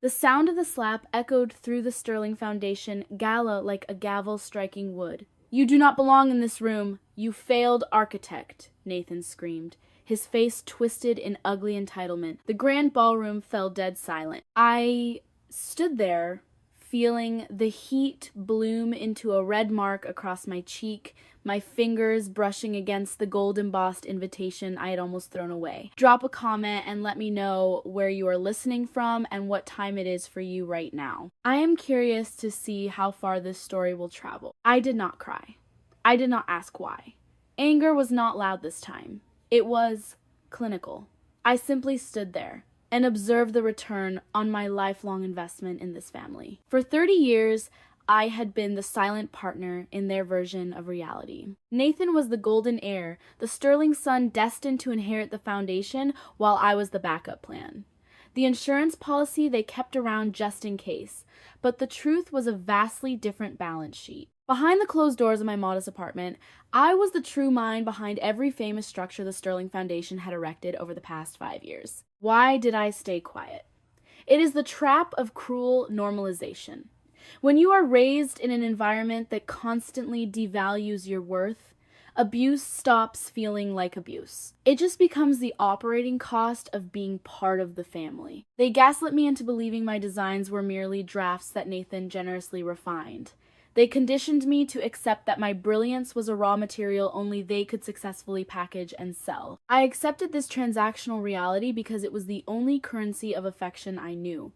The sound of the slap echoed through the Sterling foundation, Gala like a gavel striking wood. "You do not belong in this room, you failed architect," Nathan screamed, his face twisted in ugly entitlement. The grand ballroom fell dead silent. I stood there, feeling the heat bloom into a red mark across my cheek, my fingers brushing against the gold-embossed invitation I had almost thrown away. Drop a comment and let me know where you are listening from and what time it is for you right now. I am curious to see how far this story will travel. I did not cry. I did not ask why. Anger was not loud this time. It was clinical. I simply stood there and observed the return on my lifelong investment in this family. For 30 years, I had been the silent partner in their version of reality. Nathan was the golden heir, the Sterling son destined to inherit the foundation, while I was the backup plan. The insurance policy they kept around just in case, but the truth was a vastly different balance sheet. Behind the closed doors of my modest apartment, I was the true mind behind every famous structure the Sterling Foundation had erected over the past 5 years. Why did I stay quiet? It is the trap of cruel normalization. When you are raised in an environment that constantly devalues your worth, abuse stops feeling like abuse. It just becomes the operating cost of being part of the family. They gaslit me into believing my designs were merely drafts that Nathan generously refined. They conditioned me to accept that my brilliance was a raw material only they could successfully package and sell. I accepted this transactional reality because it was the only currency of affection I knew.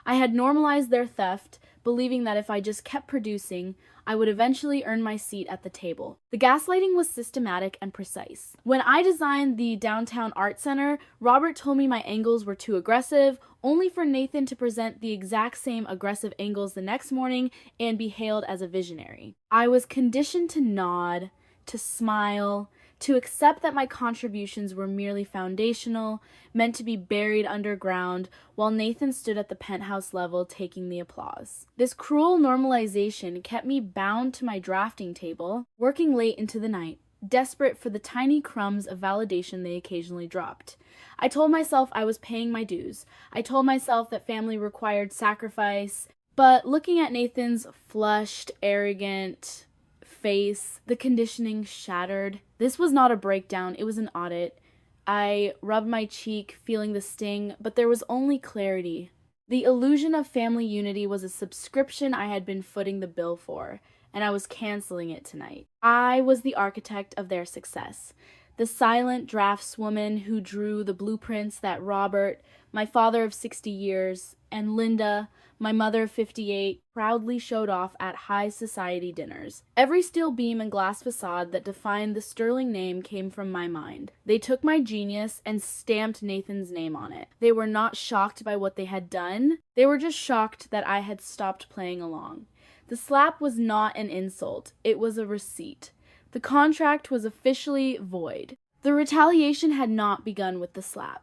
I had normalized their theft, believing that if I just kept producing, I would eventually earn my seat at the table. The gaslighting was systematic and precise. When I designed the downtown art center, Robert told me my angles were too aggressive, only for Nathan to present the exact same aggressive angles the next morning and be hailed as a visionary. I was conditioned to nod, to smile, to accept that my contributions were merely foundational, meant to be buried underground, while Nathan stood at the penthouse level taking the applause. This cruel normalization kept me bound to my drafting table, working late into the night, desperate for the tiny crumbs of validation they occasionally dropped. I told myself I was paying my dues. I told myself that family required sacrifice, but looking at Nathan's flushed, arrogant face, the conditioning shattered. This was not a breakdown, it was an audit. I rubbed my cheek, feeling the sting, but there was only clarity. The illusion of family unity was a subscription I had been footing the bill for, and I was canceling it tonight. I was the architect of their success, the silent draftswoman who drew the blueprints that Robert, my father of 60 years, and Linda, my mother of 58, proudly showed off at high society dinners. Every steel beam and glass facade that defined the Sterling name came from my mind. They took my genius and stamped Nathan's name on it. They were not shocked by what they had done. They were just shocked that I had stopped playing along. The slap was not an insult. It was a receipt. The contract was officially void. The retaliation had not begun with the slap.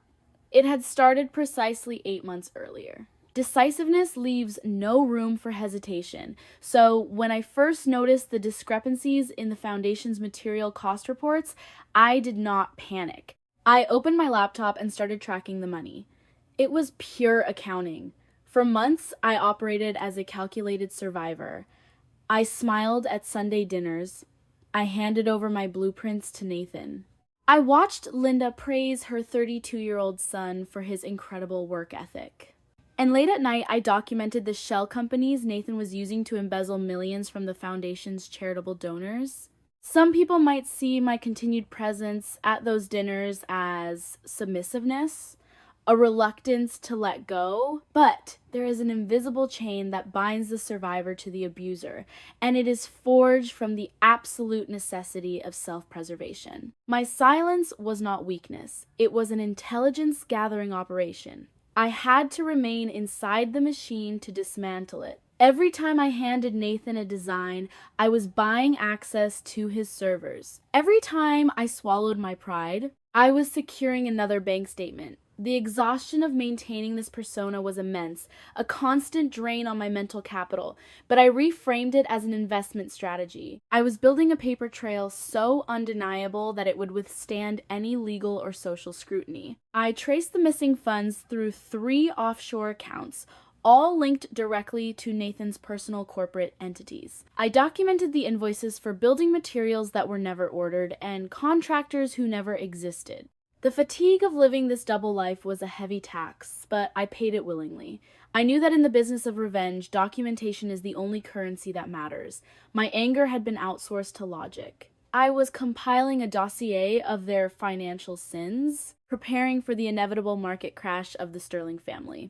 It had started precisely 8 months earlier. Decisiveness leaves no room for hesitation, so when I first noticed the discrepancies in the foundation's material cost reports, I did not panic. I opened my laptop and started tracking the money. It was pure accounting. For months, I operated as a calculated survivor. I smiled at Sunday dinners. I handed over my blueprints to Nathan. I watched Linda praise her 32-year-old son for his incredible work ethic. And late at night, I documented the shell companies Nathan was using to embezzle millions from the foundation's charitable donors. Some people might see my continued presence at those dinners as submissiveness, a reluctance to let go, but there is an invisible chain that binds the survivor to the abuser, and it is forged from the absolute necessity of self-preservation. My silence was not weakness. It was an intelligence-gathering operation. I had to remain inside the machine to dismantle it. Every time I handed Nathan a design, I was buying access to his servers. Every time I swallowed my pride, I was securing another bank statement. The exhaustion of maintaining this persona was immense, a constant drain on my mental capital, but I reframed it as an investment strategy. I was building a paper trail so undeniable that it would withstand any legal or social scrutiny. I traced the missing funds through 3 offshore accounts, all linked directly to Nathan's personal corporate entities. I documented the invoices for building materials that were never ordered and contractors who never existed. The fatigue of living this double life was a heavy tax, but I paid it willingly. I knew that in the business of revenge, documentation is the only currency that matters. My anger had been outsourced to logic. I was compiling a dossier of their financial sins, preparing for the inevitable market crash of the Sterling family.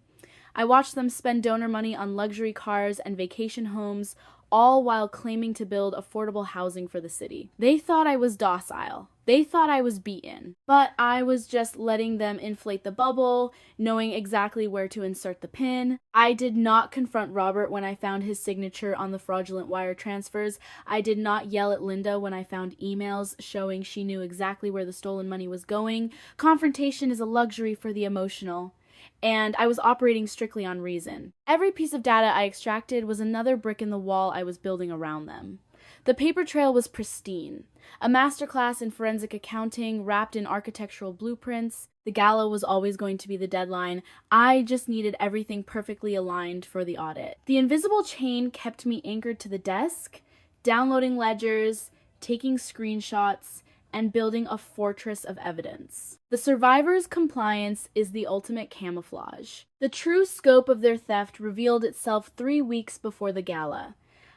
I watched them spend donor money on luxury cars and vacation homes, all while claiming to build affordable housing for the city. They thought I was docile. They thought I was beaten. But I was just letting them inflate the bubble, knowing exactly where to insert the pin. I did not confront Robert when I found his signature on the fraudulent wire transfers. I did not yell at Linda when I found emails showing she knew exactly where the stolen money was going. Confrontation is a luxury for the emotional. And I was operating strictly on reason. Every piece of data I extracted was another brick in the wall I was building around them. The paper trail was pristine. A masterclass in forensic accounting wrapped in architectural blueprints. The gala was always going to be the deadline. I just needed everything perfectly aligned for the audit. The invisible chain kept me anchored to the desk, downloading ledgers, taking screenshots, and building a fortress of evidence. The survivor's compliance is the ultimate camouflage. The true scope of their theft revealed itself 3 weeks before the gala.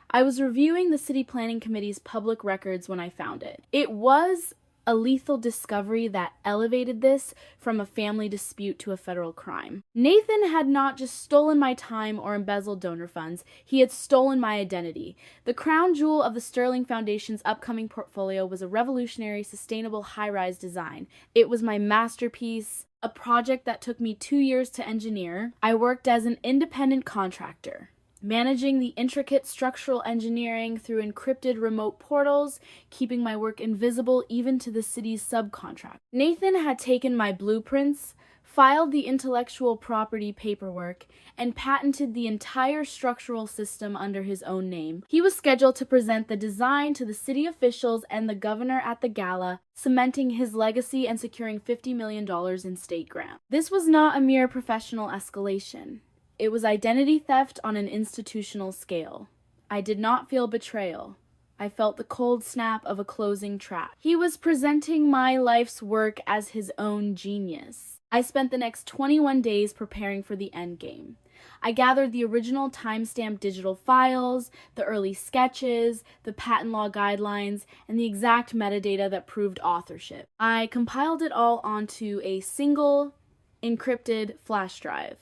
I was reviewing the City Planning Committee's public records when I found it. It was a lethal discovery that elevated this from a family dispute to a federal crime. Nathan had not just stolen my time or embezzled donor funds, he had stolen my identity. The crown jewel of the Sterling Foundation's upcoming portfolio was a revolutionary, sustainable high-rise design. It was my masterpiece, a project that took me 2 years to engineer. I worked as an independent contractor, managing the intricate structural engineering through encrypted remote portals, keeping my work invisible even to the city's subcontract. Nathan had taken my blueprints, filed the intellectual property paperwork, and patented the entire structural system under his own name. He was scheduled to present the design to the city officials and the governor at the gala, cementing his legacy and securing $50 million in state grants. This was not a mere professional escalation. It was identity theft on an institutional scale. I did not feel betrayal. I felt the cold snap of a closing trap. He was presenting my life's work as his own genius. I spent the next 21 days preparing for the endgame. I gathered the original timestamped digital files, the early sketches, the patent law guidelines, and the exact metadata that proved authorship. I compiled it all onto a single encrypted flash drive.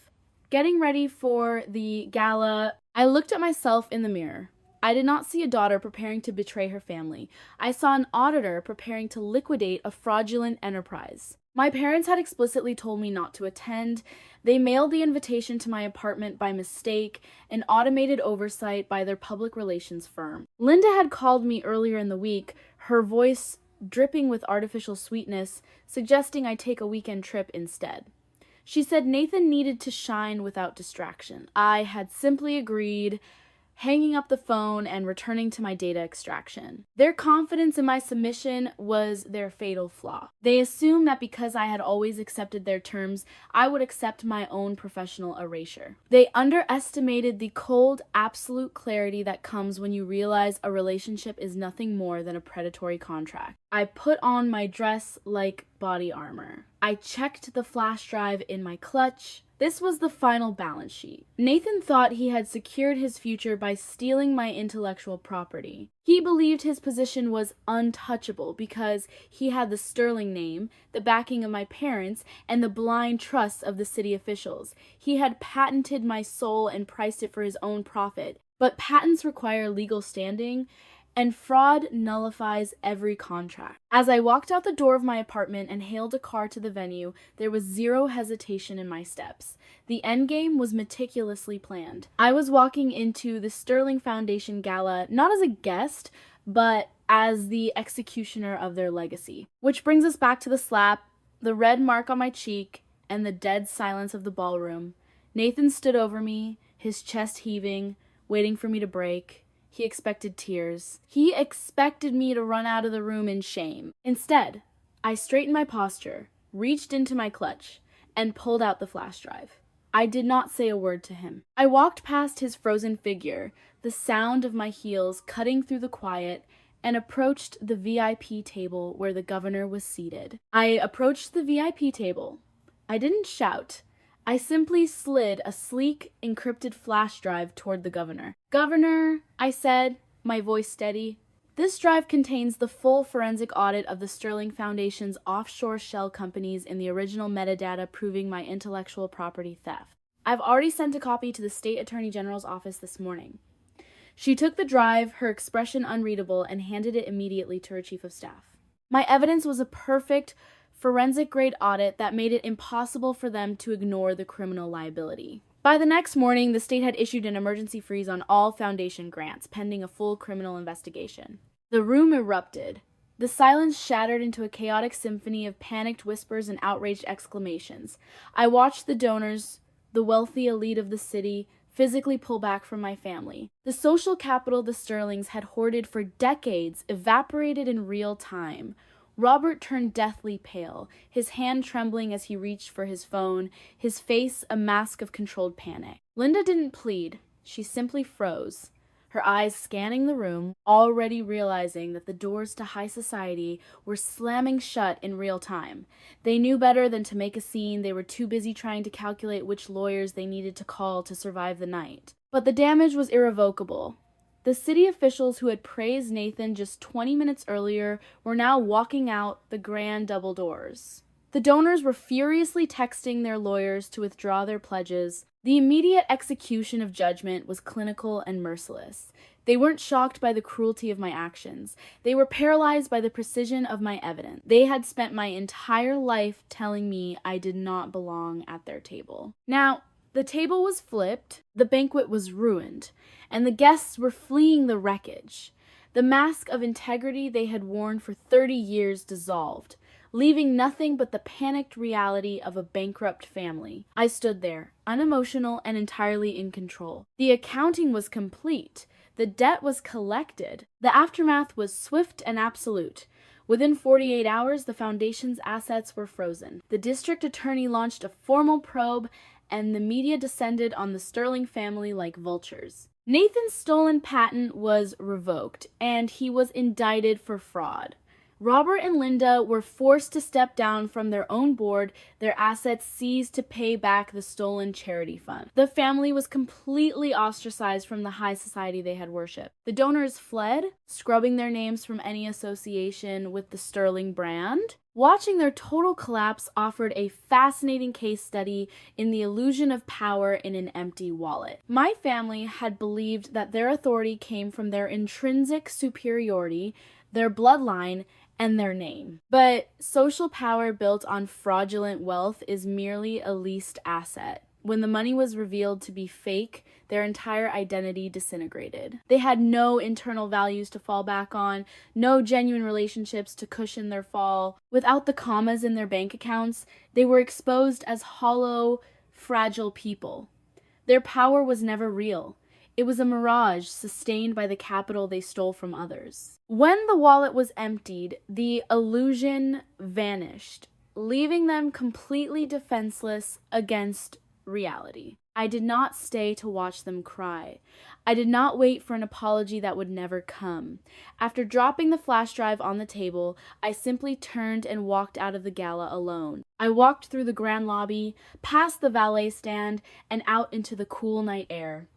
Getting ready for the gala, I looked at myself in the mirror. I did not see a daughter preparing to betray her family. I saw an auditor preparing to liquidate a fraudulent enterprise. My parents had explicitly told me not to attend. They mailed the invitation to my apartment by mistake, an automated oversight by their public relations firm. Linda had called me earlier in the week, her voice dripping with artificial sweetness, suggesting I take a weekend trip instead. She said Nathan needed to shine without distraction. I had simply agreed, hanging up the phone and returning to my data extraction. Their confidence in my submission was their fatal flaw. They assumed that because I had always accepted their terms, I would accept my own professional erasure. They underestimated the cold, absolute clarity that comes when you realize a relationship is nothing more than a predatory contract. I put on my dress like body armor. I checked the flash drive in my clutch. This was the final balance sheet. Nathan thought he had secured his future by stealing my intellectual property. He believed his position was untouchable because he had the Sterling name, the backing of my parents, and the blind trust of the city officials. He had patented my soul and priced it for his own profit. But patents require legal standing, and fraud nullifies every contract. As I walked out the door of my apartment and hailed a car to the venue, there was zero hesitation in my steps. The endgame was meticulously planned. I was walking into the Sterling Foundation Gala not as a guest, but as the executioner of their legacy. Which brings us back to the slap, the red mark on my cheek, and the dead silence of the ballroom. Nathan stood over me, his chest heaving, waiting for me to break. He expected tears. He expected me to run out of the room in shame. Instead, I straightened my posture, reached into my clutch, and pulled out the flash drive. I did not say a word to him. I walked past his frozen figure, the sound of my heels cutting through the quiet, and approached the VIP table where the governor was seated. I approached the VIP table. I didn't shout. I simply slid a sleek, encrypted flash drive toward the governor. "Governor," I said, my voice steady, "this drive contains the full forensic audit of the Sterling Foundation's offshore shell companies in the original metadata proving my intellectual property theft. I've already sent a copy to the State Attorney General's office this morning." She took the drive, her expression unreadable, and handed it immediately to her chief of staff. My evidence was a perfect forensic-grade audit that made it impossible for them to ignore the criminal liability. By the next morning, the state had issued an emergency freeze on all foundation grants, pending a full criminal investigation. The room erupted. The silence shattered into a chaotic symphony of panicked whispers and outraged exclamations. I watched the donors, the wealthy elite of the city, physically pull back from my family. The social capital the Sterlings had hoarded for decades evaporated in real time. Robert turned deathly pale, his hand trembling as he reached for his phone, his face a mask of controlled panic. Linda didn't plead. She simply froze, her eyes scanning the room, already realizing that the doors to high society were slamming shut in real time. They knew better than to make a scene. They were too busy trying to calculate which lawyers they needed to call to survive the night. But the damage was irrevocable. The city officials who had praised Nathan just 20 minutes earlier were now walking out the grand double doors. The donors were furiously texting their lawyers to withdraw their pledges. The immediate execution of judgment was clinical and merciless. They weren't shocked by the cruelty of my actions. They were paralyzed by the precision of my evidence. They had spent my entire life telling me I did not belong at their table. Now, the table was flipped, the banquet was ruined, and the guests were fleeing the wreckage. The mask of integrity they had worn for 30 years dissolved, leaving nothing but the panicked reality of a bankrupt family. I stood there, unemotional and entirely in control. The accounting was complete. The debt was collected. The aftermath was swift and absolute. Within 48 hours, the foundation's assets were frozen. The district attorney launched a formal probe, and the media descended on the Sterling family like vultures. Nathan's stolen patent was revoked, and he was indicted for fraud. Robert and Linda were forced to step down from their own board, their assets seized to pay back the stolen charity fund. The family was completely ostracized from the high society they had worshipped. The donors fled, scrubbing their names from any association with the Sterling brand. Watching their total collapse offered a fascinating case study in the illusion of power in an empty wallet. My family had believed that their authority came from their intrinsic superiority, their bloodline, and their name. But social power built on fraudulent wealth is merely a leased asset. When the money was revealed to be fake, their entire identity disintegrated. They had no internal values to fall back on, no genuine relationships to cushion their fall. Without the commas in their bank accounts, they were exposed as hollow, fragile people. Their power was never real. It was a mirage sustained by the capital they stole from others. When the wallet was emptied, the illusion vanished, leaving them completely defenseless against reality. I did not stay to watch them cry. I did not wait for an apology that would never come. After dropping the flash drive on the table, I simply turned and walked out of the gala alone. I walked through the grand lobby, past the valet stand, and out into the cool night air.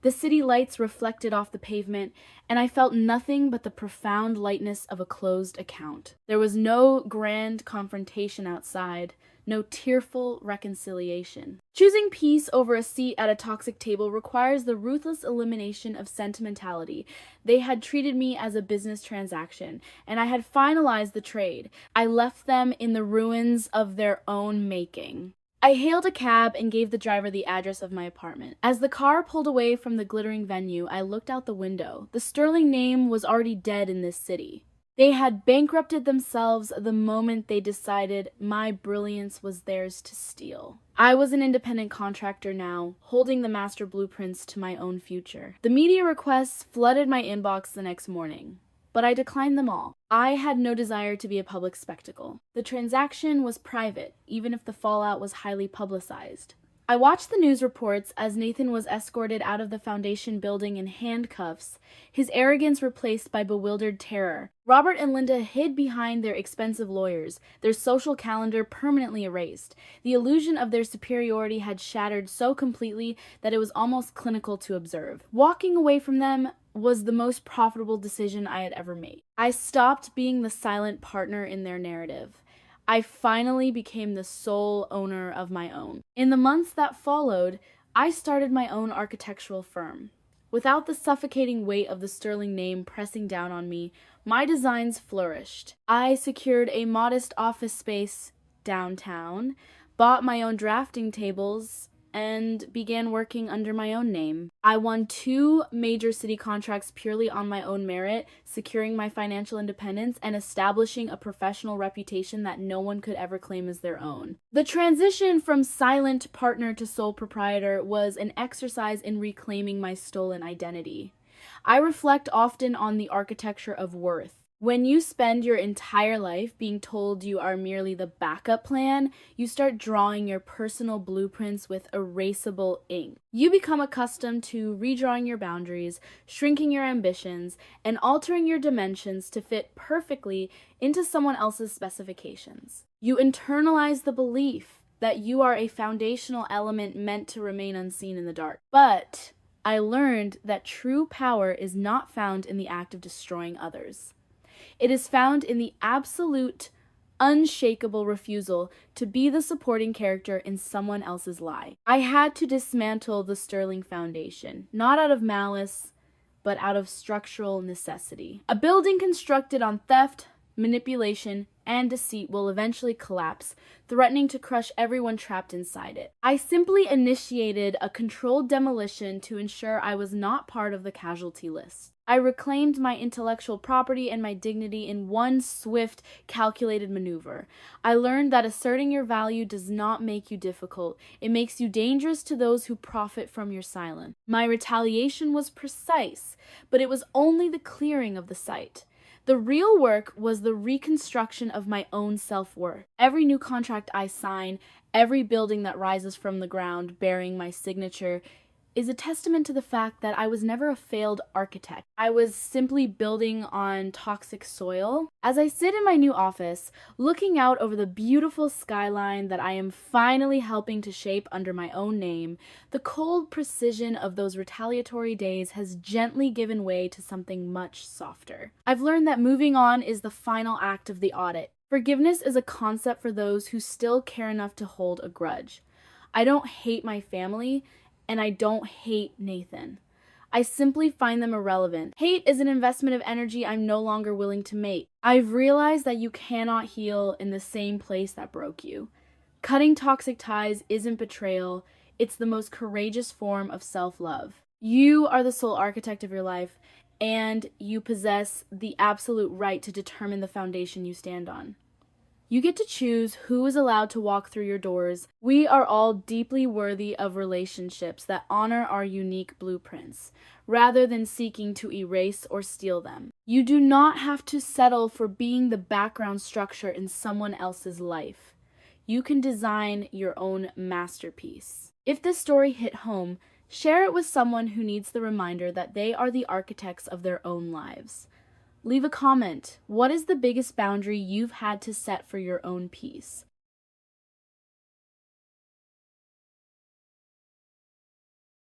The city lights reflected off the pavement, and I felt nothing but the profound lightness of a closed account. There was no grand confrontation outside, no tearful reconciliation. Choosing peace over a seat at a toxic table requires the ruthless elimination of sentimentality. They had treated me as a business transaction, and I had finalized the trade. I left them in the ruins of their own making. I hailed a cab and gave the driver the address of my apartment. As the car pulled away from the glittering venue, I looked out the window. The Sterling name was already dead in this city. They had bankrupted themselves the moment they decided my brilliance was theirs to steal. I was an independent contractor now, holding the master blueprints to my own future. The media requests flooded my inbox the next morning, but I declined them all. I had no desire to be a public spectacle. The transaction was private, even if the fallout was highly publicized. I watched the news reports as Nathan was escorted out of the foundation building in handcuffs, his arrogance replaced by bewildered terror. Robert and Linda hid behind their expensive lawyers, their social calendar permanently erased. The illusion of their superiority had shattered so completely that it was almost clinical to observe. Walking away from them was the most profitable decision I had ever made. I stopped being the silent partner in their narrative. I finally became the sole owner of my own. In the months that followed, I started my own architectural firm. Without the suffocating weight of the Sterling name pressing down on me, my designs flourished. I secured a modest office space downtown, bought my own drafting tables, and began working under my own name. I won 2 major city contracts purely on my own merit, securing my financial independence and establishing a professional reputation that no one could ever claim as their own. The transition from silent partner to sole proprietor was an exercise in reclaiming my stolen identity. I reflect often on the architecture of worth. When you spend your entire life being told you are merely the backup plan, you start drawing your personal blueprints with erasable ink. You become accustomed to redrawing your boundaries, shrinking your ambitions, and altering your dimensions to fit perfectly into someone else's specifications. You internalize the belief that you are a foundational element meant to remain unseen in the dark. But I learned that true power is not found in the act of destroying others. It is found in the absolute, unshakable refusal to be the supporting character in someone else's lie. I had to dismantle the Sterling foundation, not out of malice, but out of structural necessity. A building constructed on theft, manipulation, and deceit will eventually collapse, threatening to crush everyone trapped inside it. I simply initiated a controlled demolition to ensure I was not part of the casualty list. I reclaimed my intellectual property and my dignity in one swift, calculated maneuver. I learned that asserting your value does not make you difficult. It makes you dangerous to those who profit from your silence. My retaliation was precise, but it was only the clearing of the site. The real work was the reconstruction of my own self-worth. Every new contract I sign, every building that rises from the ground bearing my signature, is a testament to the fact that I was never a failed architect. I was simply building on toxic soil. As I sit in my new office, looking out over the beautiful skyline that I am finally helping to shape under my own name, the cold precision of those retaliatory days has gently given way to something much softer. I've learned that moving on is the final act of the audit. Forgiveness is a concept for those who still care enough to hold a grudge. I don't hate my family, and I don't hate Nathan. I simply find them irrelevant. Hate is an investment of energy I'm no longer willing to make. I've realized that you cannot heal in the same place that broke you. Cutting toxic ties isn't betrayal, it's the most courageous form of self-love. You are the sole architect of your life, and you possess the absolute right to determine the foundation you stand on. You get to choose who is allowed to walk through your doors. We are all deeply worthy of relationships that honor our unique blueprints, rather than seeking to erase or steal them. You do not have to settle for being the background structure in someone else's life. You can design your own masterpiece. If this story hit home, share it with someone who needs the reminder that they are the architects of their own lives. Leave a comment. What is the biggest boundary you've had to set for your own peace?